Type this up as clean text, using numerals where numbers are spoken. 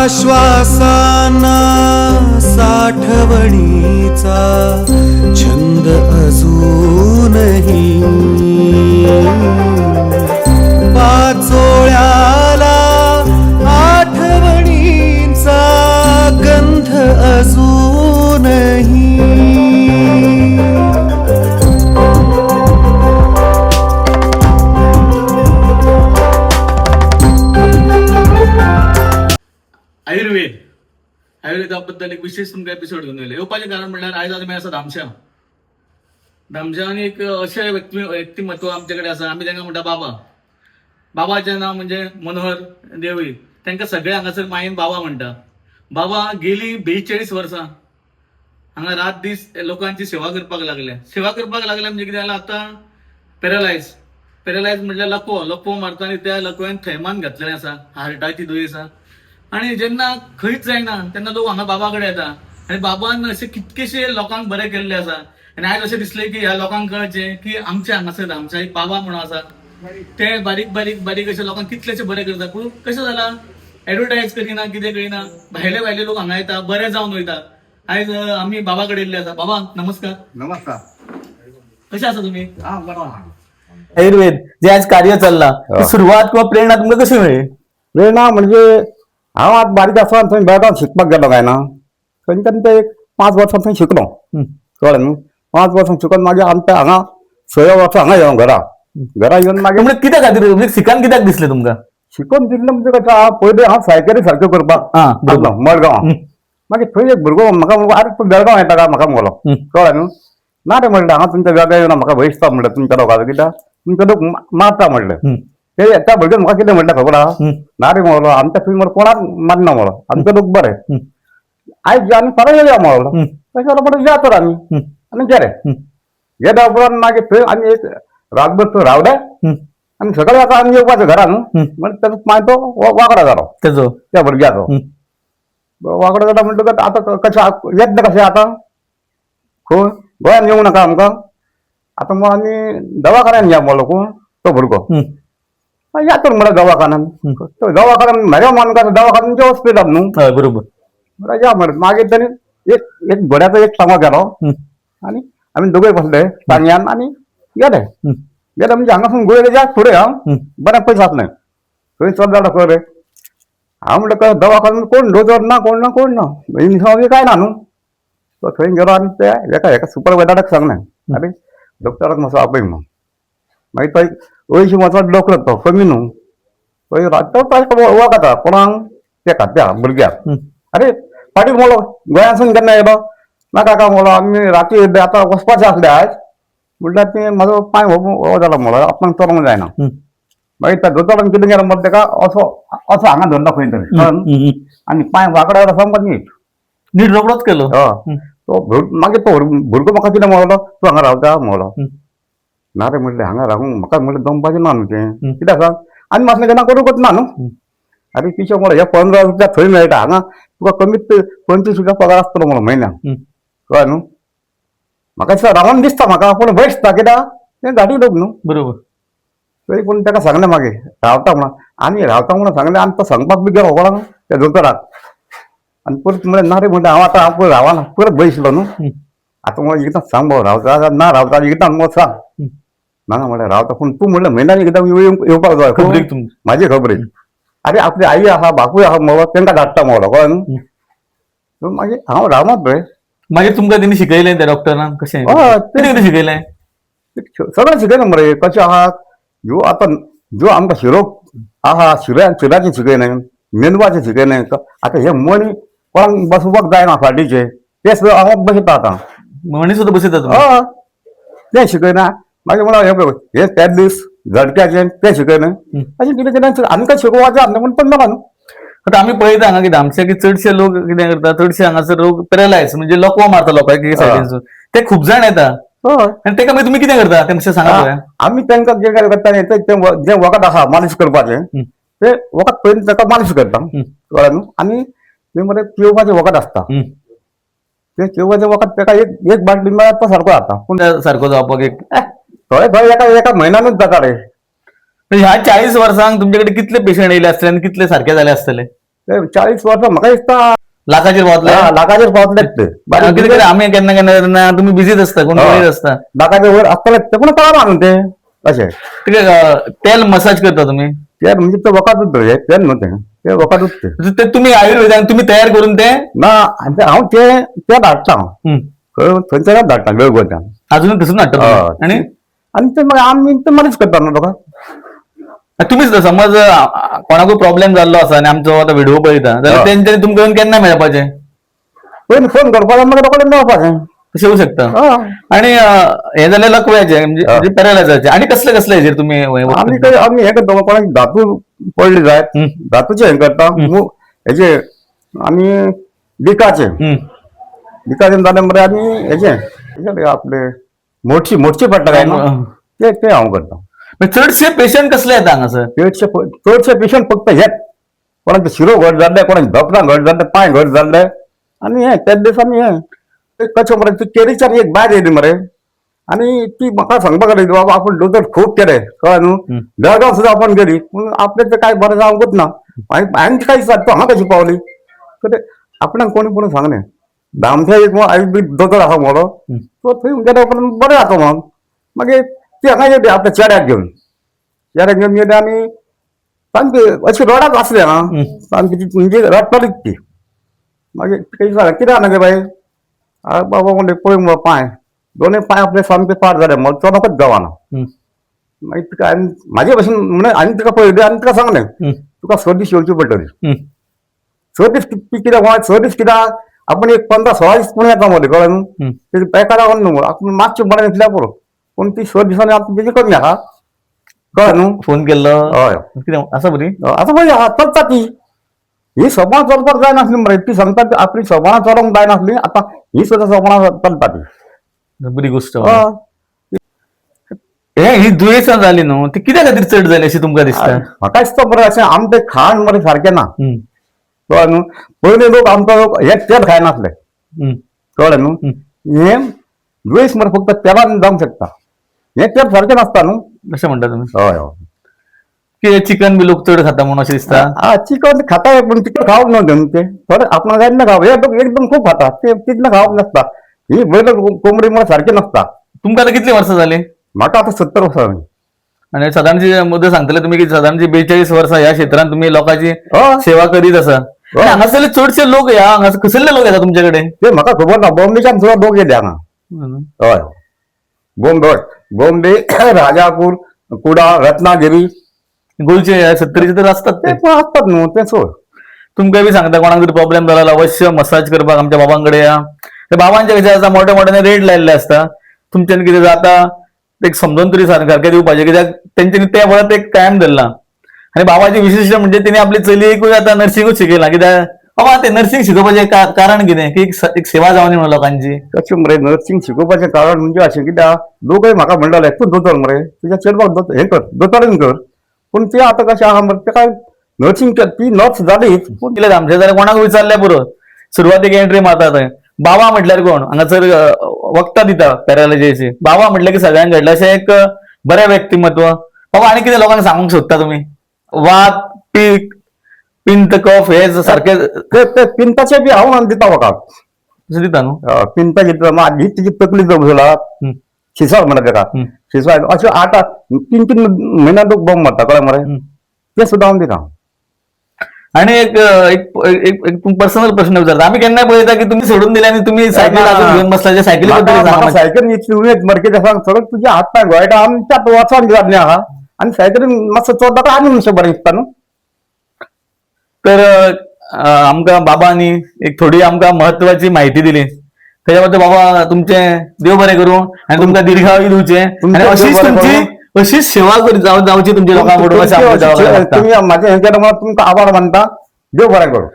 श्वासाना साठवणीचा छंद अजूनही पाचोळ्याला आठवणींचा गंध अजूनही. आयुर्वेदाबद्दल एक विशेष तुमका एपिसोड घेऊन गेले. येवपाचे कारण म्हणल्यार आयज आमी आसा धामशान एक अशें व्यक्तिमत्व आमच्याकडे आसा. आमी तांकां म्हणटा बाबा. बाबाचें नांव म्हणजे मनोहर देवळी. तांकां सगळे हांगासर मायेन बाबा म्हणटा. बाबा गेली 42 वर्सां हांगा रात दीस लोकांची सेवा करपाक लागल्या. म्हणजे कितें जालां आतां पॅरलायज म्हणल्यार लकवो मारता आनी त्या लकव्यान थैमान घातलेलें आसा. हार्टाची दुयेंस आसा आणि जेन्ना खंयच जायना तेन्ना लोक हांगा बाबा कडेन येता आनी बाबान अशे कितकेशे लोकांक बरें केल्ले आसा. आनी आयज अशें दिसलें की ह्या लोकांक कळचें की आमच्या हांगासर आमचा एक बाबा म्हणून आसा ते बारीक अशे लोकांक कितलेशे बरें करता. पूण कशें जाला एडवर्टायज करिना कितें करिना. भायले लोक हांगा येता बरें जावन वयता. आयज आमी बाबा कडेन येयल्ले आसा. बाबा नमस्कार. नमस्कार. कशे आसा तुमी? आयुर्वेद जे आज कार्य चालला सुरुवात किंवा प्रेरणा तुमकां कशी मेळ्ळी? प्रेरणा म्हणजे हांव आतां बारीक आसतना थंय बेळगांव शिकपाक गेलो काय ना थंयच्यान ते एक 5 वर्सां थंय शिकलो. कळ्ळें न्हू. 5 वर्सां शिकून मागीर आमच्या हांगा 6 वर्सां हांगा येवन घरा येवन मागीर म्हणजे कित्याक खातीर म्हणजे शिकान कित्याक दिसलें तुमकां? शिकून दिल्लें म्हणजे कशें आहा पयलीं हांव सायकली सारक्यो करपाक लागलो मडगांव. मागीर थंय एक भुरगो म्हाका आरे तूं बेळगांव येता काय म्हाका म्हणलो. कळ्ळें न्हू. ना रे म्हणलें हांगा तुमच्या बेळगांव येवन म्हाका भंय दिसता म्हणलें तुमच्या लोकांचो कित्याक तुमचे लोक मारता म्हणलें. ते एका भुरग्यान म्हाका कितें म्हणलें खबर आहा ना रे म्हणलो आमच्या थंय म्हणून कोणाक मारना म्हणलो आमचे लोक बरे आयज आमी परत येया म्हणलो. तशें म्हणून या तर आमी आनी गेले. गेल्या उपरांत मागीर थंय आमी एक रातभर थंय रावले आनी सकाळी आतां आमी येवपाचें घरा न्हू. म्हणजे तेजो मागीर तो वांकडो जालो तेजो त्या भुरग्याचो. वांकडो जालो म्हणटकच आतां कशें येत ना कशें आतां खंय गोंयान येवं नाका आमकां. आतां मग आमी दवाखान्यान या म्हणलो कोण तो भुरगो. या तर म्हणलं दवाखान्यान. दवाखान्यान म्हाज्या मानका दवाखान्याचे हॉस्पिटल न्हू. हय बरोबर. म्हणल्यार या म्हणत मागीर ताणी एक घोड्याचो एक सांगो केलो आनी आमी दोगूय बसले सांग्यान आनी गेले म्हणजे हांगासून गोंय या फुडें हांव बरें पयस आसलें. थंय चड जालो खंय रे हांव म्हणटा दवाखान्यान कोण दोतोर ना कोण ना इंसांव काय ना न्हू. तो थंय गेलो आनी ते हेका सुपरवायझराक सांगलें आरे डॉक्टराक मातसो आपय म्हणून. मागीर तो 80 वर्साचो डॉक्टर तो कमी न्हू. तो वळखता कोणाक तेका त्या भुरग्याक. अरे फाटीं म्हणलो गोंयासून केन्ना येयलो नाका काय म्हणलो आमी राती आतां वचपाचें आसलें आयज म्हणल्यार ते म्हाजो पांय हो जाला म्हणलो आपणाक चलोंक जायना. मागीर त्या दोतोरान कितें केलें म्हणटा तेका असो हांगा धरलो खंय तरी आनी पांय वांकडो सामको नीट रोकडोच केलो. तो मागीर तो भुरगो म्हाका कितें म्हणलो तूं हांगा रावता म्हणलो. ना रे म्हणलें हांगा रावूंक म्हाका म्हणलें जमपाचें ना न्हू तें कित्याक सांग आनी मातशें केन्ना करूंकच ना न्हू. अरे पिशे म्हणलो हे 15 रुपया थंय मेळटा हांगा तुका कमीत 25 रुपया पगार आसतलो म्हणलो म्हयन्याक. कळ्ळें न्हू. म्हाका दिसता रावून दिसता म्हाका पूण भंय दिसता कित्याक तें गाडी लोक न्हू. बरोबर. तरी पूण ताका सांगलें मागीर रावता म्हणून आनी रावता म्हणून सांगलें आनी तो सांगपाक बी गेलो कोणाक त्या दोतोराक. आनी परत म्हणलें ना रे म्हणलें हांव आतां हांव पळय रावना परत भंय दिसलो न्हू. आतां म्हणून एकदां सांग भाऊ रावता ना रावता एकदां मग सांग ना म्हणल्यार रावता पूण तूं म्हणलें म्हयन्यान एकदां येवपाक जाय खबरीक म्हाजी खबरीक. अरे आपली आई आहा बापूय आहा म्हणलो तांकां धाडटा म्हणलो कळ्ळें न्हू. मागीर हांव रावनात रे. मागीर तुमकां तेणी शिकयलें त्या डॉक्टरान कशें कितें शिकयलें? सगळें शिकयलें मरे कशें आहा ह्यो आतां ज्यो आमकां शिरो आहा शिराचें शिकयलें मेंदवाचें शिकयलें. आतां हे मणी कोणाक बसोवपाक जायना फाटीचे ते सुद्दां हांव बसयता आतां मणी सुद्दां बसयता हय तें शिकयना. मागीर म्हणून हे त्याच दीस झटक्याचें तें शिकयलें अशें कितें कितें आमकां शिकोवपाचें आसलें पूण पण नाका न्हू. आतां आमी पळयता हांगा कितें आमचे की चडशे लोक कितें करता चडशे हांगासर लोक पॅरलायज म्हणजे लकवो मारता लोकांक एक सायडीनसून ते खूब जाण येता. हय आनी ताका मागीर तुमी कितें करता तें मातशें सांगा पळोवया. आमी तांकां कितें करता जें वखद आसा मालीश करपाचें तें वखद पयलीं ताका मालीश करता कळ्ळें न्हू. आनी तें मरे पिवपाचें वखद आसता तें पिवपाचें वखद ताका एक बाटली मेळ्ळ्यार तो सारको जाता. पूण सारको जावपाक एक थोडे एका म्हयन्यानूच जाता रे. ह्या 40 वर्सांक तुमचे कडेन कितले पेशंट येयले आसतले आनी कितले सारके जाले आसतले? ते 40 वर्ष म्हाका दिसता लाखाचेर पावतले लाखाचेर पावतलेच ते कितें कितें आमी केन्ना केन्ना तेन्ना तुमी बिजीच आसता कोण पळयत आसता लाखाच्या वयर आसतलेच ते पूण कळना न्हू ते अशें तेल मसाज करता तुमी ते म्हणजे ते वकातूच हे तेल न्हू ते वकातूच ते ते तुमी आयुर्वेदान तुमी तयार करून ते ना हांव ते धाडटा थंयसरच धाडटा वेळगोत्यान अजून थंयसून हाडटा आणि आनी आणि ते मागीर आमी ते मदत करता न्हू तुका तुमीच समज कोणाकूय प्रॉब्लेम जाल्लो आसा आनी आमचो आतां व्हिडिओ पळयता जाल्यार तेंच्यांनी तुमकां येवन केन्ना मेळपाचें पयलीं फोन करपाचो मागीर रोखडें मेळपाचें तशें येवं शकता आणि हे जाल्यार लकव्याचे म्हणजे पॅरालायजाचे आणि कसले कसले हेजेर तुमी आमी हे करता कोणाक धातू पडले जाय धातूचे हे करता हेचे आमी बिकाचे जाले मरे आमी हेचे आपले मोडची पडटा काय ना ते हांव करता चडशे पेशंट कसले येता हांगासर चडशे पेशंट फक्त हेच कोणाचे शिरो घट जाल्ले कोणाचे धपना घट जाल्ले पांय घट जाल्ले आनी हे त्याच दीस आमी हे कशें मरे ती केरीच्यान एक बायल येयली मरे आनी ती म्हाका सांगपाक लागली बाबा आपूण दोतोर खूब केले कळ्ळें न्हू बेळगांव सुद्दां आपण गेली पूण आपले ते कांय बरें जावंकूच ना हांवें तिका विचारलें तूं हांगा कशी पावली तर आपणाक कोणी पूण सांगलें धामच्या एक बी दोतोर आसा मोडो तो थंय गेले उपरांत बरें जाता म्हणून मागीर ती हांगा येयली आपल्या चेड्याक घेवन गेली आनी सामकी अशी रडत आसली हां सामकी म्हणजे रडटलीच ती मागीर तिका विचारलें कितें आहा गे बाई बाबा म्हणले पळय मुगो पांय दोनूय पांय आपले सामके पाड जाले मला चलोकच गावना मागीर तिका म्हाजे भशेन म्हणजे हांवें तिका पळयली आनी तिका सांगलें तुका स दीस येवची पडटली स दीस कित्याक स दीस कित्याक आपूण एक 15-16 दीस पुणें येता मरे कळ्ळें न्हू तेजे पेका लागून न्हू आपूण मातशें बरें दिसल्या पुरो पूण ती 6 दिसांनी आतां तेजी कमी आहा कळ्ळें न्हू फोन केल्लो हय कितें आसा बरी आतां पळय चलता ती ही सोपां चलपाक जाय नासली मरे ती सांगता आपली सोपां चलोवंक जाय नासली आतां ही सुद्दां सोपां चलता ती बरी गोश्ट ही दुयेंसां जाली न्हू ती कित्या खातीर चड जाली अशी तुमकां दिसता म्हाका दिसता मरे अशें आमचें खाण मरे सारकें ना कळ्ळें न्हू पयलीं लोक आमचो लोक हे तेल खायनासले कळ्ळें न्हू हे दुयेंस मरे फक्त तेलान जावंक शकता हे तेल सारकें नासता न्हू अशें म्हणटा तुमी हय हय की चिकन बी लोक चड खाता म्हणून अशें दिसता चिकन खाता पूण चिकन खावप न्हू ते थोडे आपण जाय ना खावप हे लोक एकदम खूब खाता ते तितलें खावप नासता ही बैल कोंबडी मरे सारकी नासता तुमकां आतां कितलीं वर्सां जालीं म्हाका आतां 70 वर्सां जालीं आणि साधारणची मुद्दे सांगतले तुम्ही की साधारणची 42 वर्सां ह्या क्षेत्रांत तुम्ही लोकांची सेवा करीत आसा हांगासरले चडशे लोक या हांगा कसले लोक येतात तुमच्याकडे ते म्हाका खबर ना बॉम्बेच्यान सुद्दां लोक येले हांगा हय बॉम्बे राजापूर कुडाळ रत्नागिरी गोंयचे 70चे तर असतात ते पण असतात न्हू ते सोड तुमकां बी सांगता कोणाक जर प्रॉब्लेम जाला अवश्य मसाज करपाक आमच्या बाबांकडे या ते बाबांचे कशें आसता मोठे मोठ्याने रेट लायल्ले आसता तुमच्यान कितें जाता एक समजून तरी सारकें दिवपाचें कित्याक तेंच्यांनी त्या वेळार एक कायम धरला आनी बाबाची विशिश्ट म्हणजे तेणी आपली चलयेकूय आतां नर्सिंगूच शिकयला कित्याक बाबा ते नर्सिंग शिकोवपाचें कारण कितें की एक सेवा जावनी म्हणून लोकांची कशें मरे नर्सिंग शिकोवपाचें कारण म्हणजे अशें कित्याक लोकय म्हाका म्हणटाले तूं दोतोर मरे तुज्या चेडवाक हें कर दोतोरीन कर पूण ते आतां कशें आहा मरे तेका नर्सिंग ती नर्स जालीच पूण कितें आमचे जाल्यार कोणाक विचारल्यार पुरो सुरवातेक एंट्री मारता थंय बाबा म्हटल्यार कोण हांगासर वखदां दिता पॅरालायजाची बाबा म्हटल्यार की सगळ्यांक घडलें अशें एक बरें व्यक्तिमत्व बाबा आनी कितें लोकांक सांगूंक सोदता तुमी वात पीक पिंत कफ हे सारखे ते पिंताचे बी हांव दिता म्हाका दिता न्हू पिंता घेतला मागी तिची तकली जमला शिसाळ म्हणटा तेका शिसाळ अशें 3 म्हयन्यान लोक बॉम्ब मारता कळ्ळें मरे ते सुद्दां हांव दिता आणि एक पर्सनल प्रश्न विचारता आम्ही केन्नाय पळयता की तुम्ही सोडून दिले आणि तुम्ही सायकल अजून घेऊन बसला सायकली बद्दल सायकल उमेद मरे कितें सांग सगळं तुजे हात पांय गोयटा आमच्या वाचून जातलें आहा आनी सायकलीन मातसो चोरता आनी मातशें बरें दिसता न्हू तर आमकां बाबांनी एक थोडी आमकां महत्वाची माहिती दिली त्याच्या बद्दल बाबा तुमचे देव बरें करूं आनी तुमकां दीर्घायू दिवचे आनी अशीच तुमची अशीच सेवा जावची तुमच्या लोकांकडून तुम्ही म्हाजें हें केलें म्हणून तुमकां आभार मानता देव बरें करूं